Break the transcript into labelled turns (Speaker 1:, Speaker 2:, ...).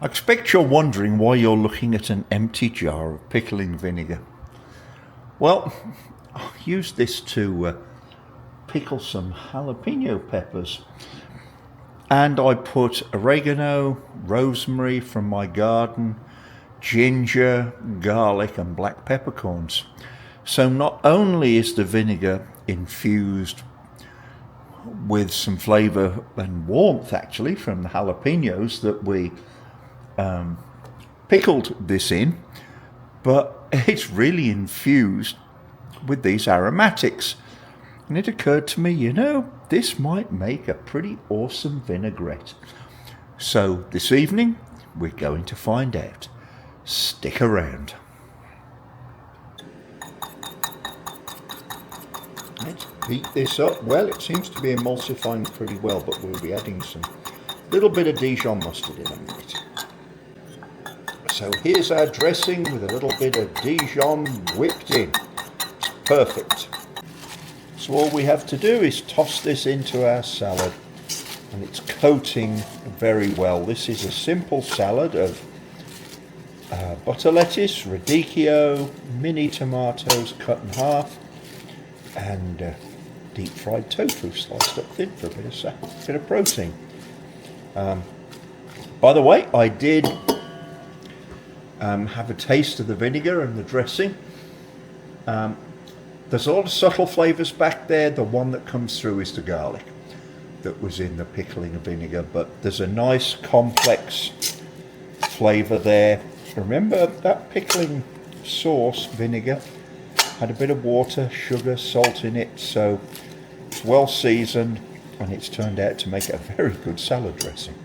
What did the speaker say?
Speaker 1: I expect you're wondering why you're looking at an empty jar of pickling vinegar. Well, I used this to pickle some jalapeno peppers, and I put oregano, rosemary from my garden, ginger, garlic and black peppercorns. So not only is the vinegar infused with some flavour and warmth actually from the jalapenos that we pickled this in, but it's really infused with these aromatics. And it occurred to me, this might make a pretty awesome vinaigrette. So this evening we're going to find out. Stick around. Let's heat this up. Well, it seems to be emulsifying pretty well, but we'll be adding some little bit of Dijon mustard in a minute. So here's our dressing with a little bit of Dijon whipped in. It's perfect. So all we have to do is toss this into our salad, and it's coating very well. This is a simple salad of butter lettuce, radicchio, mini tomatoes cut in half, and deep fried tofu sliced up thin for a bit of protein. By the way, I did have a taste of the vinegar and the dressing. There's a lot of subtle flavours back there. The one that comes through is the garlic that was in the pickling vinegar, but there's a nice complex flavour there. Remember that pickling sauce vinegar had a bit of water, sugar, salt in it, so it's well seasoned and it's turned out to make a very good salad dressing.